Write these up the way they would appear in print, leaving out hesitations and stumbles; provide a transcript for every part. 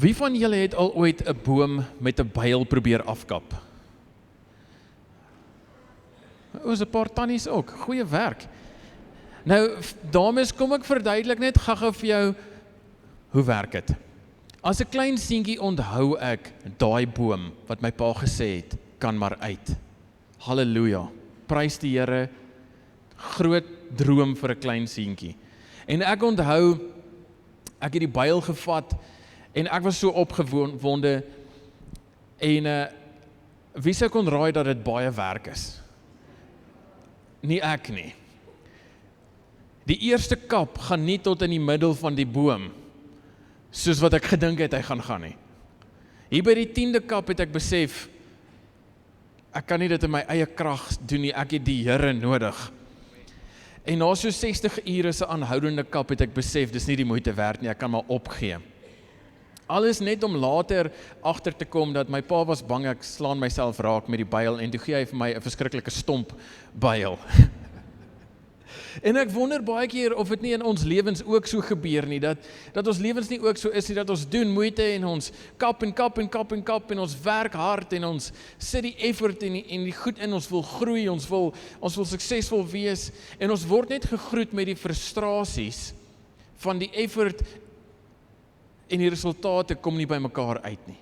Wie van julle het al ooit 'n boom met 'n byl probeer afkap? Is 'n paar tannies ook, goeie werk. Nou, dames, kom ek verduidelik net gou vir jou, hoe werk dit? As 'n klein seentjie onthou ek, daai boom, wat my pa gesê het, kan maar uit. Halleluja, prys die Here, groot droom vir 'n klein seentjie. En ek onthou, ek het die byl gevat, en ek was so opgewonde, en wie sou kon raai dat dit baie werk is? Nie ek nie. Die eerste kap gaan nie tot in die middel van die boom, soos wat ek gedink het hy gaan nie. Hier by die 10de kap het ek besef, ek kan nie dit in my eie krag doen nie, ek het die Here nodig. En na so 60 ure se aanhoudende kap het ek besef, dis nie die moeite werd nie, ek kan maar opgee. Alles net om later agter te kom dat my pa was bang ek slaan myself raak met die byl en toe gee hy vir my 'n verskriklike stomp byl. En ek wonder baie keer of dit nie in ons lewens ook so gebeur nie, dat ons lewens nie ook so is nie, dat ons doen moeite en ons kap en ons werk hard en ons sit die effort en die goed in, ons wil groei, ons wil suksesvol wees en ons word net gegroet met die frustrasies van die effort en die resultate kom nie by mekaar uit nie.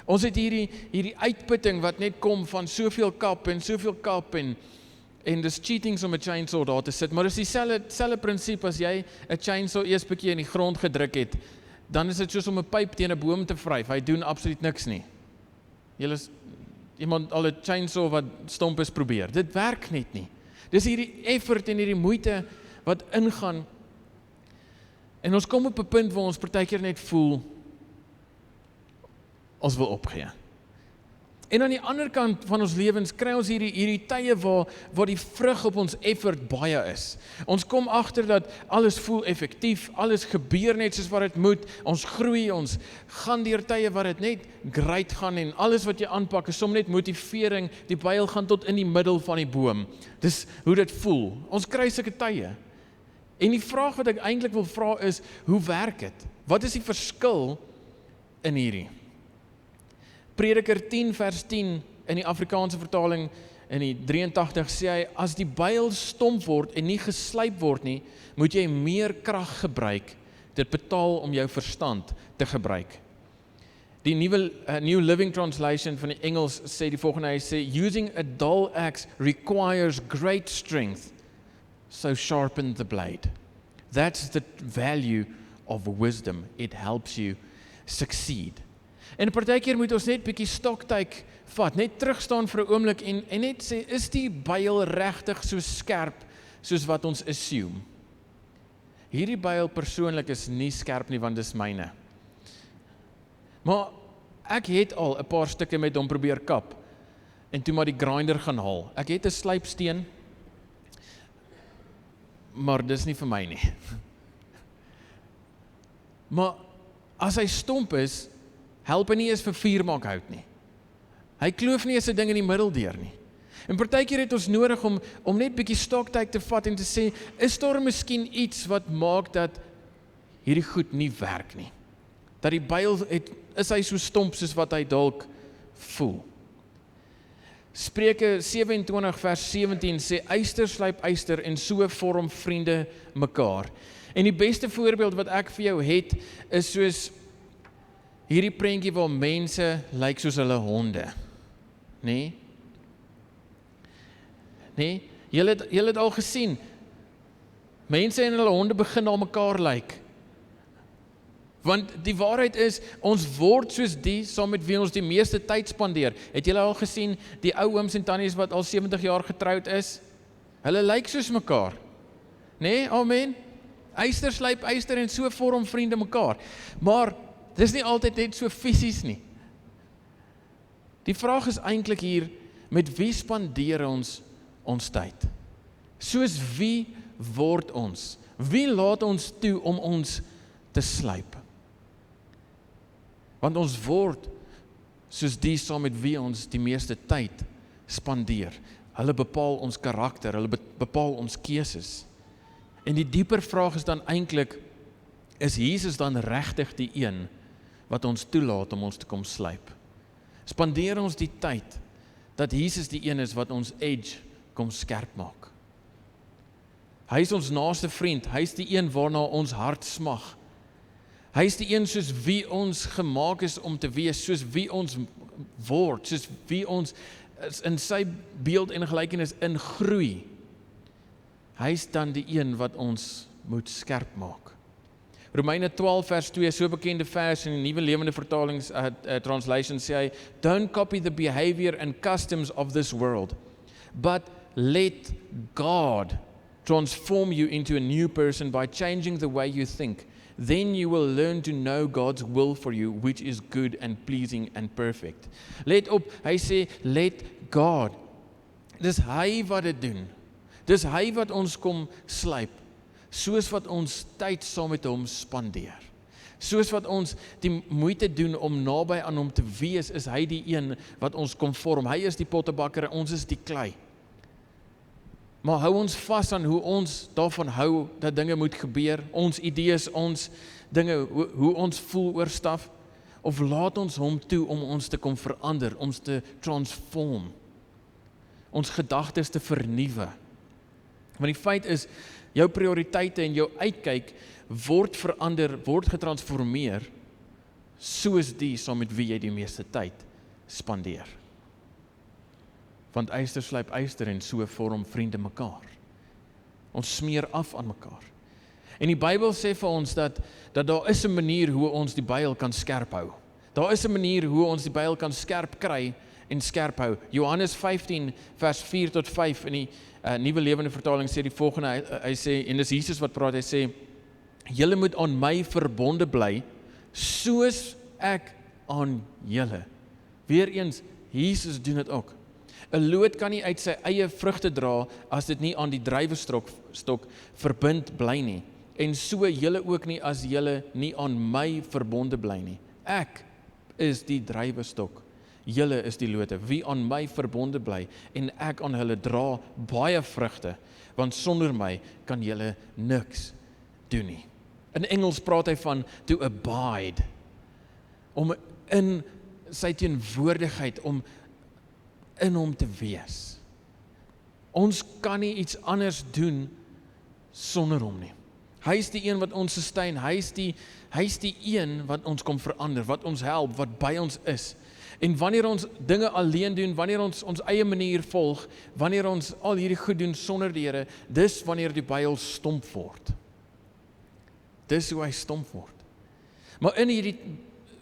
Ons het hierdie uitputting wat net kom van soveel kap en dis cheatings om 'n chainsaw daar te sit, maar dis dieselfde prinsip as jy 'n chainsaw eers bietjie in die grond gedruk het, dan is dit soos om 'n pyp teen 'n boom te vryf, hy doen absoluut niks nie. Iemand al 'n chainsaw wat stomp is probeer, dit werk net nie. Dis hierdie effort en hierdie moeite wat ingaan, en ons kom op 'n punt waar ons partykeer net voel, ons wil opgee. En aan die ander kant van ons lewens kry ons hierdie tye waar die vrug op ons effort baie is. Ons kom agter dat alles voel effektief, alles gebeur net soos wat dit moet, ons groei, ons gaan deur tye waar dit net great gaan en alles wat jy aanpak is som net motivering, die byl gaan tot in die middel van die boom. Dis hoe dit voel. Ons kry sulke tye. En die vraag wat ek eintlik wil vra is, hoe werk dit? Wat is die verskil in hierdie? Prediker 10 vers 10 in die Afrikaanse vertaling in die 83 sê hy, as die byl stomp word en nie geslyp word nie, moet jy meer krag gebruik, dit betaal om jou verstand te gebruik. Die New Living Translation van die Engels sê die volgende, hy sê, using a dull axe requires great strength, so sharpen the blade. That's the value of wisdom. It helps you succeed. En partykeer moet ons net bietjie stoktyk vat, net terugstaan vir 'n oomblik en net sê, is die byl regtig so skerp soos wat ons assume? Hierdie byl persoonlik is nie skerp nie, want dis myne. Maar ek het al 'n paar stukke met hom probeer kap en toe maar die grinder gaan haal. Ek het 'n slypsteen, maar dis nie vir my nie. Maar as hy stomp is, help nie eens vir vuur maak hout nie. Hy kloof nie eens 'n ding in die middel deur nie. En partykeer het ons nodig om net bietjie stoktyk te vat en te sê, is daar miskien iets wat maak dat hierdie goed nie werk nie? Dat die byl is hy so stomp soos wat hy dalk voel. Spreuke 27 vers 17 sê, yster slyp yster en so vorm vriende mekaar. En die beste voorbeeld wat ek vir jou het, is soos hierdie prentjie waar mense lyk soos hulle honde. Nee? Julle het al gesien, mense en hulle honde begin na mekaar lyk. Want die waarheid is, ons word soos die, saam met wie ons die meeste tyd spandeer. Het julle al gesien, die ou ooms en tannies wat al 70 jaar getroud is? Hulle lyk soos mekaar. Nee, amen? Yster slyp yster en so vorm vriende mekaar. Maar dis nie altyd net so fisies nie. Die vraag is eintlik hier, met wie spandeer ons tyd? Soos wie word ons? Wie laat ons toe om ons te slyp? Want ons word soos die saam met wie ons die meeste tyd spandeer. Hulle bepaal ons karakter, hulle bepaal ons keuses. En die dieper vraag is dan eintlik, is Jesus dan regtig die een wat ons toelaat om ons te kom slyp? Spandeer ons die tyd dat Jesus die een is wat ons edge kom skerp maak? Hy is ons naaste vriend, hy is die een waarna ons hart smag. Hy is die een soos wie ons gemaak is om te wees, soos wie ons word, soos wie ons in sy beeld en gelykenis ingroei. Hy is dan die een wat ons moet skerp maak. Romeine 12 vers 2, so bekende vers in die Nuwe Lewende Vertalings translation sê hy, don't copy the behavior and customs of this world, but let God transform you into a new person by changing the way you think. Then you will learn to know God's will for you, which is good and pleasing and perfect. Let op, hy sê, let God. Dis hy wat dit doen. Dis hy wat ons kom slyp, soos wat ons tyd saam met hom spandeer. Soos wat ons die moeite doen om naby aan hom te wees, is hy die een wat ons kom vorm. Hy is die pottebakker en ons is die klei. Maar hou ons vas aan hoe ons daarvan hou dat dinge moet gebeur, ons idees, ons dinge, hoe ons voel oor staf, of laat ons hom toe om ons te kom verander, ons te transform, ons gedagtes te vernuwe. Want die feit is, jou prioriteite en jou uitkyk word verander, word getransformeer, soos die saam met wie jy die meeste tyd spandeer. Want yster slyp yster en so vorm vriende mekaar. Ons smeer af aan mekaar. En die Bybel sê vir ons dat daar is 'n manier hoe ons die byl kan skerp hou. Daar is 'n manier hoe ons die byl kan skerp kry en skerp hou. Johannes 15 vers 4 tot 5 in die Nuwe Lewende Vertaling sê die volgende, hy sê, en dis Jesus wat praat, hy sê, julle moet aan my verbonde bly, soos ek aan julle. Weereens, Jesus doen dit ook. 'n Loot kan nie uit sy eie vrugte dra, as dit nie aan die druiwestok verbind bly nie. En so julle ook nie, as julle nie aan my verbonde bly nie. Ek is die druiwestok. Julle is die lote, wie aan my verbonde bly, en ek aan hulle dra baie vrugte, want sonder my kan julle niks doen nie. In Engels praat hy van to abide, om in sy teenwoordigheid, om in hom te wees. Ons kan nie iets anders doen sonder hom nie. Hy is die een wat ons sustain, hy is die een wat ons kom verander, wat ons help, wat by ons is. En wanneer ons dinge alleen doen, wanneer ons eie manier volg, wanneer ons al hierdie goed doen sonder die Here, dis wanneer die byl stomp word. Dis hoe hy stomp word. Maar in hierdie,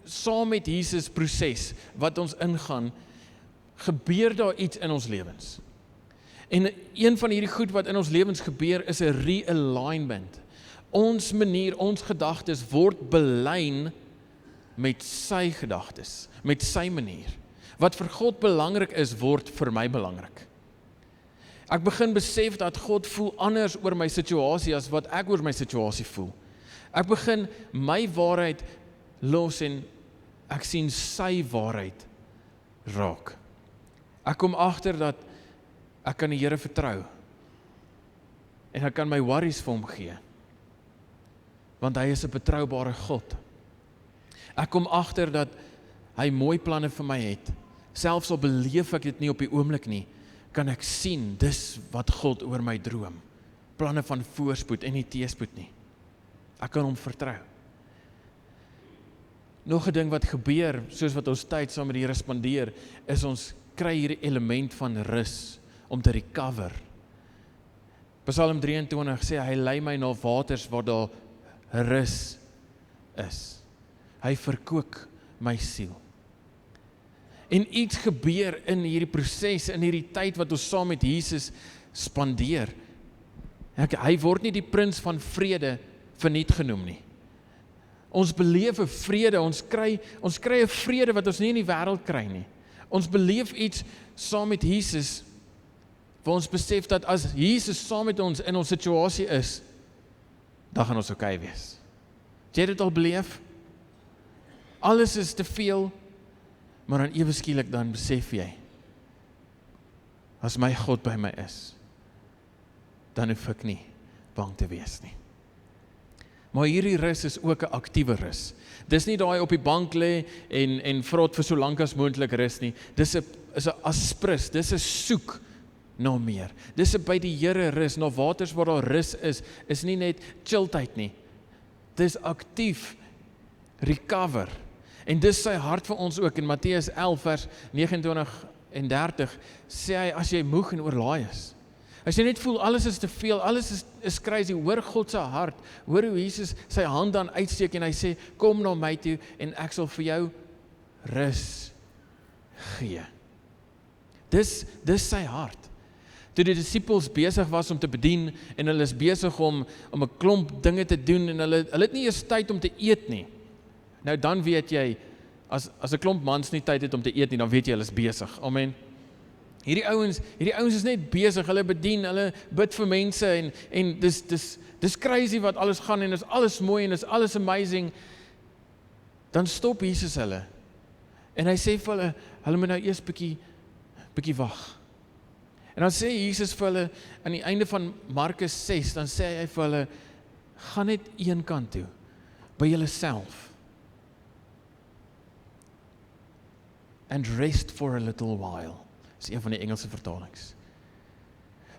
saam met Jesus proses, wat ons ingaan, gebeur daar iets in ons lewens. En een van hierdie goed wat in ons lewens gebeur, is 'n realignment. Ons manier, ons gedagtes word belyn met sy gedagtes, met sy manier. Wat vir God belangrik is, word vir my belangrik. Ek begin besef dat God voel anders oor my situasie as wat ek oor my situasie voel. Ek begin my waarheid los en ek sien sy waarheid raak. Ek kom agter dat ek kan die Here vertrou en ek kan my worries vir hom gee, want hy is 'n betroubare God. Ek kom agter dat hy mooi planne vir my het, selfs al beleef ek dit nie op die oomblik nie, kan ek sien, dis wat God oor my droom, planne van voorspoed en nie teëspoed nie. Ek kan hom vertrou. Nog 'n ding wat gebeur, soos wat ons tyd saam met die Here spandeer, is ons kry hierdie element van rus, om te recover. Psalm 23 sê, hy lei my na waters waar daar rus is. Hy verkoop my siel. En iets gebeur in hierdie proses, in hierdie tyd wat ons saam met Jesus spandeer. Hy word nie die prins van vrede verniet genoem nie. Ons beleef 'n vrede, ons kry 'n vrede wat ons nie in die wêreld kry nie. Ons beleef iets saam met Jesus, waar ons besef dat as Jesus saam met ons in ons situasie is, dan gaan ons okay wees. Het jy dit al beleef? Alles is te veel, maar dan ewe skielik dan besef jy, as my God by my is, dan hoef ek nie bang te wees nie. Maar hierdie rus is ook 'n aktiewe rus. Dis nie daai op die bank lê en vrot vir so lank as moontlik rus nie. Dis 'n aspris, dis 'n soek na meer. Dis 'n by die Here rus, na waters waar daar rus is nie net chilltyd nie. Dis aktief recover. En dis sy hart vir ons ook in Matteus 11 vers 29 en 30 sê hy, as jy moeg en oorlaai is, as jy net voel alles is te veel, alles is crazy, hoor God se hart, hoor hoe Jesus sy hand dan uitsteek en hy sê, kom na my toe en ek sal vir jou rus gee. Dis sy hart. Toe die disippels besig was om te bedien en hulle is besig om 'n klomp dinge te doen en hulle het nie eers tyd om te eet nie. Nou dan weet jy, as 'n klomp mans nie tyd het om te eet nie, dan weet jy hulle is besig. Amen. Hierdie ouens is net besig, hulle bedien, hulle bid vir mense en dis crazy wat alles gaan en is alles mooi en is alles amazing. Dan stop Jesus hulle. En hy sê vir hulle moet nou eers bietjie wag. En dan sê Jesus vir hulle aan die einde van Markus 6, dan sê hy vir hulle, gaan net een kant toe, by julleself. And rest for a little while. Dis een van die Engelse vertalings.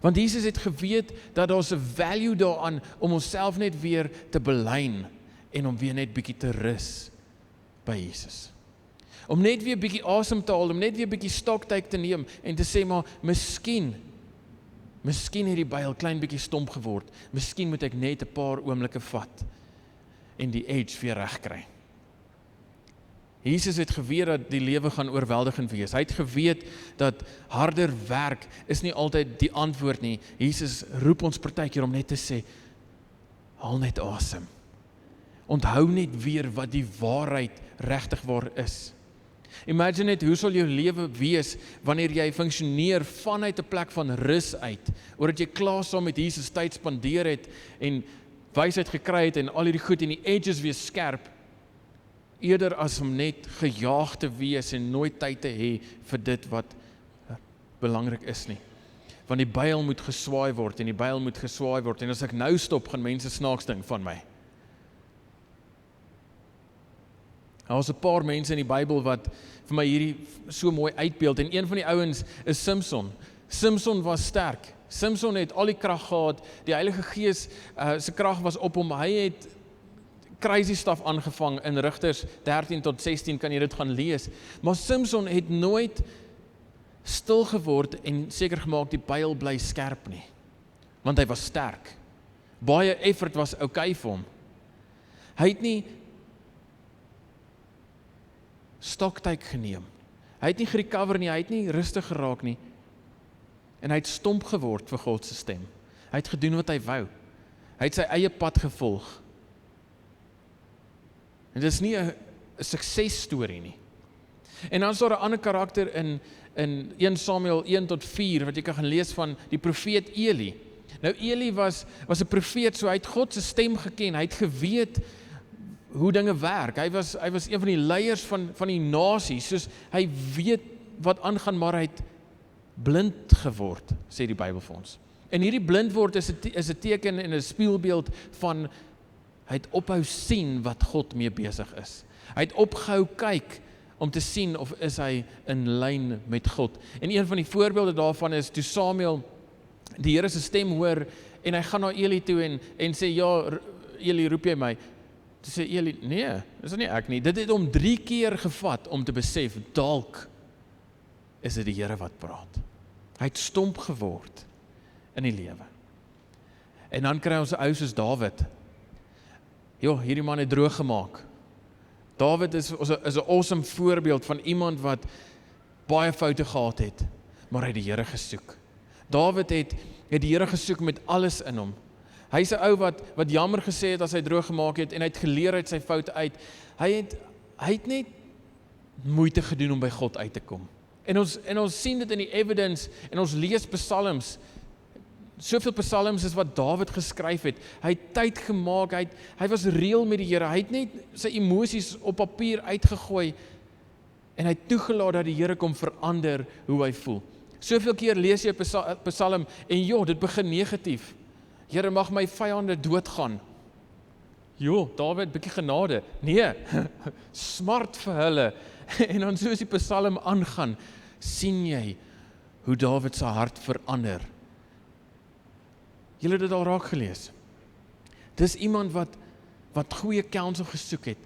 Want Jesus het geweet dat daar 'n value daaraan om onsself net weer te belyn en om weer net bietjie te rus by Jesus. Om net weer bietjie asem te haal, om net weer bietjie stoktyk te neem en te sê maar miskien het die byl klein bietjie stomp geword. Miskien moet ek net 'n paar oomblikke vat en die edge weer regkry. Jesus het geweet dat die lewe gaan oorweldigend wees. Hy het geweet dat harder werk is nie altyd die antwoord nie. Jesus roep ons partykeer om net te sê, haal net asem. Onthou net weer wat die waarheid regtig waar is. Imagine net, hoe sal jou lewe wees wanneer jy funksioneer vanuit 'n plek van rus uit, oordat jy klaar saam met Jesus tyd spandeer het en wysheid gekry het en al hierdie goed en die edges weer skerp, eerder as om net gejaag te wees en nooit tyd te hê vir dit wat belangrik is nie. Want die byl moet geswaai word en die byl moet geswaai word en as ek nou stop, gaan mense snaaks dink van my. Daar was 'n paar mense in die Bybel wat vir my hierdie so mooi uitbeeld en een van die ouens is Samson. Samson was sterk. Samson het al die krag gehad, die Heilige Gees se krag was op hom. Hy het crazy stuff aangevang in Rigters 13 tot 16, kan jy dit gaan lees. Maar Samson het nooit stil geword en seker gemaak die byl bly skerp nie. Want hy was sterk. Baie effort was okay vir hom. Hy het nie stoktyk geneem. Hy het nie gerecover nie, hy het nie rustig geraak nie. En hy het stomp geword vir God se stem. Hy het gedoen wat hy wou. Hy het sy eie pad gevolg. En dit is nie 'n suksesstorie nie. En dan is daar 'n ander karakter in 1 Samuel 1 tot 4 wat jy kan gaan lees van die profeet Eli. Nou Eli was 'n profeet, so hy het God se stem geken. Hy het geweet hoe dinge werk. Hy was een van die leiers van die nasie, soos hy weet wat aangaan, maar hy het blind geword, sê die Bybel vir ons. En hierdie blind word is 'n teken en 'n spieelbeeld van hy het ophou sien wat God mee besig is. Hy het opgehou kyk om te sien of is hy in lyn met God. En een van die voorbeelde daarvan is toe Samuel die Here se stem hoor en hy gaan na Eli toe en sê, ja, Eli, roep jy my? Toe sê Eli, nee, dis nie ek nie. Dit het hom 3 keer gevat om te besef, dalk is dit die Here wat praat. Hy het stomp geword in die lewe. En dan kry ons 'n ou soos Dawid. Hierdie man het droog gemaak. Dawid is 'n awesome voorbeeld van iemand wat baie foute gehad het, maar hy het die Here gesoek. Dawid het die Here gesoek met alles in hom. Hy is 'n ou wat jammer gesê het as hy droog gemaak het en hy het geleer uit sy foute uit. Hy het net moeite gedoen om by God uit te kom. En ons sien dit in die evidence en ons lees psalms. Soveel psalms is wat Dawid geskryf het. Hy het tyd gemaak, hy was reël met die Here. Hy het net sy emosies op papier uitgegooi en hy het toegelaat dat die Here kom verander hoe hy voel. Soveel keer lees jy 'n psalm en dit begin negatief. Here, mag my vyande doodgaan. Jo, Dawid, bietjie genade. Nee, smart vir hulle. En dan soos die Psalm aangaan, sien jy hoe Dawid se hart verander. Julle het dit al raak gelees. Dis iemand wat goeie counsel gesoek het,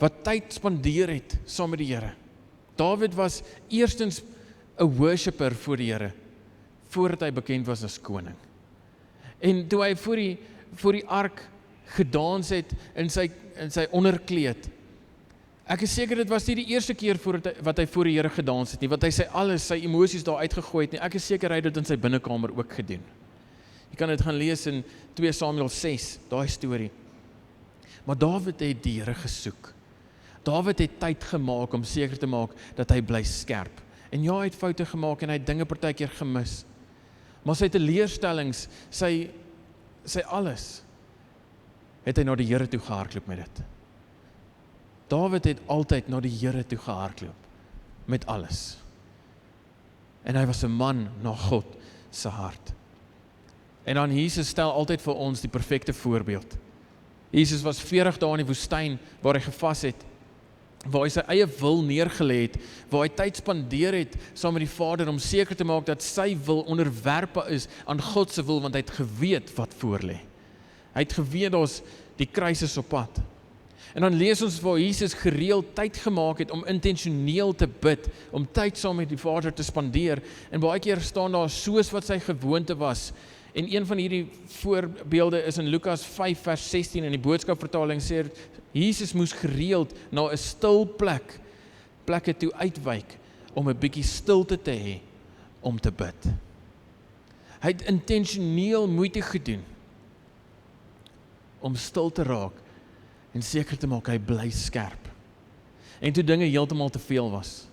wat tyd spandeer het saam met die Here. Dawid was eerstens 'n worshipper voor die Here, voordat hy bekend was as koning. En toe hy voor die ark gedans het in sy onderkleed, ek is seker dit was nie die eerste keer wat hy voor die Here gedans het nie, wat hy sy emosies daar uitgegooi het nie. Ek is seker hy het dit in sy binnekamer ook gedoen. Jy kan dit gaan lees in 2 Samuel 6, daai storie. Maar Dawid het die Here gesoek. Dawid het tyd gemaak om seker te maak dat hy bly skerp. En ja, hy het foute gemaak en hy het dinge partykeer gemis. Maar sy teleurstellings, sy alles, het hy na die Here toe gehardloop met dit. Dawid het altyd na die Here toe gehardloop met alles. En hy was 'n man na God se hart. En dan Jesus stel altyd vir ons die perfekte voorbeeld. Jesus was 40 dae in die woestyn waar hy gevas het, waar hy sy eie wil neergelê het, waar hy tyd spandeer het saam met die Vader om seker te maak dat sy wil onderwerpe is aan God se wil, want hy het geweet wat voor lê. Hy het geweet daar's die kruis is op pad. En dan lees ons waar Jesus gereeld tyd gemaak het om intentioneel te bid, om tyd saam met die Vader te spandeer, en baie keer staan daar soos wat sy gewoonte was. En een van hierdie voorbeelde is in Lukas 5 vers 16 in die boodskapvertaling sê, Jesus moes gereeld na 'n stil plekke toe uitwyk om 'n bietjie stilte te hê om te bid. Hy het intentioneel moeite gedoen om stil te raak en seker te maak hy bly skerp. En toe dinge heeltemal te veel was,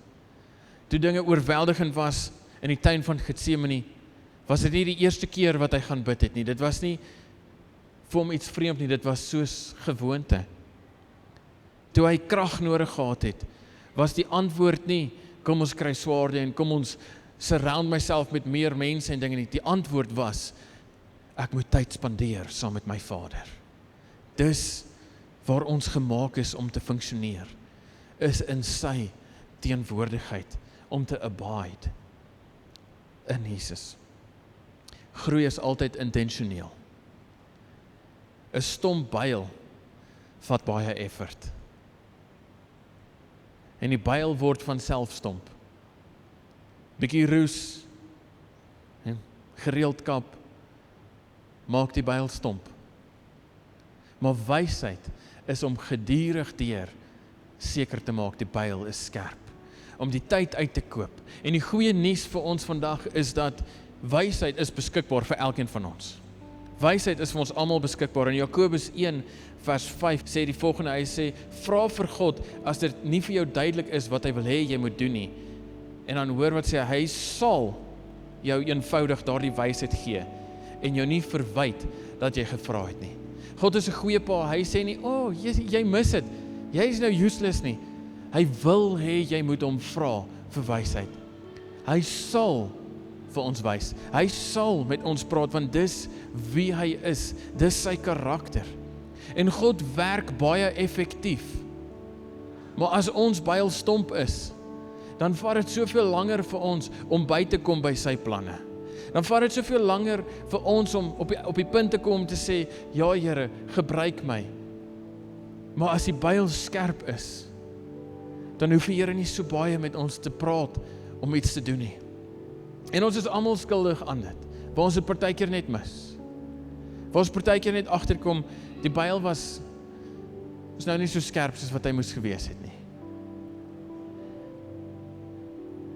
toe dinge oorweldigend was in die tuin van Getsemane, was dit nie die eerste keer wat hy gaan bid het nie. Dit was nie vir hom iets vreemd nie, dit was soos gewoonte. Toe hy krag nodig gehad het, was die antwoord nie, kom ons kry swaarde en kom ons surround myself met meer mense en dinge nie. Die antwoord was, ek moet tyd spandeer saam met my Vader. Dis waar ons gemaak is om te funksioneer, is in sy teenwoordigheid, om te abide in Jesus. Groei is altyd intentioneel. 'n Stomp byl vat baie effort. En die byl word van self stomp. Bietjie roes en gereeld kap maak die byl stomp. Maar wysheid is om gedurig deur seker te maak die byl is skerp. Om die tyd uit te koop. En die goeie nuus vir ons vandag is dat wysheid is beskikbaar vir elkeen van ons. Wysheid is vir ons almal beskikbaar. In Jakobus 1 vers 5 sê die volgende, hy sê, vra vir God as dit nie vir jou duidelik is wat hy wil hê jy moet doen nie. En dan hoor wat sê, hy sal jou eenvoudig daardie wysheid gee en jou nie verwyd dat jy gevra het nie. God is 'n goeie pa, hy sê nie, jy mis dit, jy is nou useless nie. Hy wil hê jy moet hom vra vir wysheid. Hy sal vir ons wys. Hy sal met ons praat, want dis wie hy is, dis sy karakter. En God werk baie effektief. Maar as ons byl stomp is, dan vat dit soveel langer vir ons om by te kom by sy planne. Dan vat dit soveel langer vir ons om op die punt te kom te sê, ja Here, gebruik my. Maar as die byl skerp is, dan hoef die Here nie so baie met ons te praat om iets te doen nie. En ons is almal skuldig aan dit, waar ons dit partykeer net mis. Waar ons partykeer net agterkom, die byl was nou nie so skerp soos wat hy moes gewees het nie.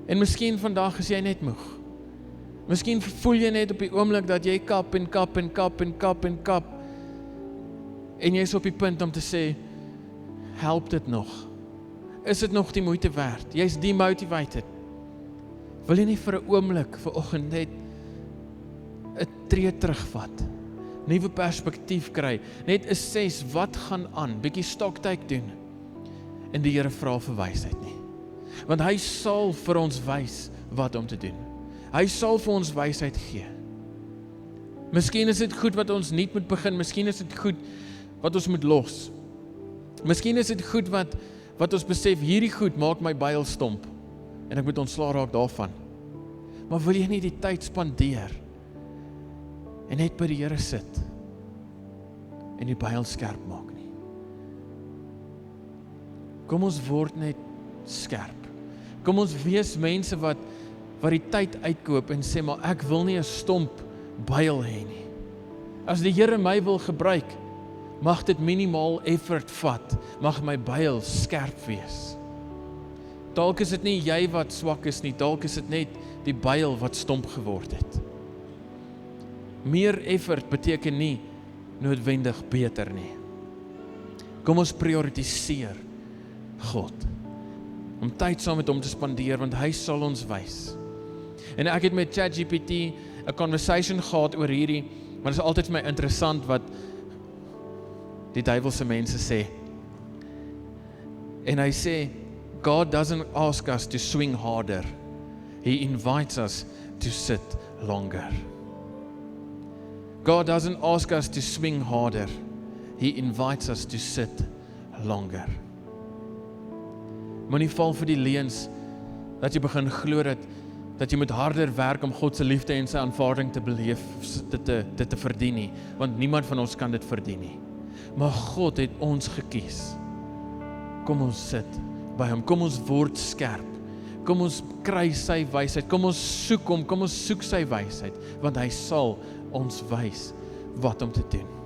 En miskien vandag is jy net moeg. Miskien voel jy net op die oomblik dat jy kap en kap en kap en kap en kap. En jy is op die punt om te sê, help dit nog? Is dit nog die moeite werd? Jy is demotivated. Wil jy nie vir 'n oomblik vanoggend net 'n tree terugvat? Nuwe perspektief kry, net assess wat gaan aan, bietjie stocktake doen. En die Here vra vir wysheid nie. Want hy sal vir ons wys wat om te doen. Hy sal vir ons wysheid gee. Miskien is dit goed wat ons nie moet begin, miskien is dit goed wat ons moet los. Miskien is dit goed wat ons besef, hierdie goed maak my byl stomp, en ek moet ontslaa raak daarvan. Maar wil jy nie die tyd spandeer, en net by die Here sit, en die byl skerp maak nie? Kom ons word net skerp. Kom ons wees mense wat die tyd uitkoop en sê, maar ek wil nie 'n stomp byl hê nie. As die Here my wil gebruik, mag dit minimaal effort vat, mag my byl skerp wees. Dalk is dit nie jy wat swak is nie, dalk is dit net die byl wat stomp geword het. Meer effort beteken nie noodwendig beter nie. Kom ons prioritiseer God, om tyd saam met hom te spandeer, want hy sal ons wys. En ek het met ChatGPT 'n conversation gehad oor hierdie, maar dit is altyd vir my interessant wat die duiwelse mense sê. En hy sê, God doesn't ask us to swing harder. He invites us to sit longer. God doesn't ask us to swing harder. He invites us to sit longer. Moenie val vir die leuns dat jy begin glo dat jy moet harder werk om God se liefde en sy aanvaarding te beleef, dit te verdien nie, want niemand van ons kan dit verdien nie. Maar God het ons gekies. Kom ons sit by hom, kom ons word skerp, kom ons kry sy wysheid, kom ons soek hom, kom ons soek sy wysheid, want hy sal ons wys wat om te doen.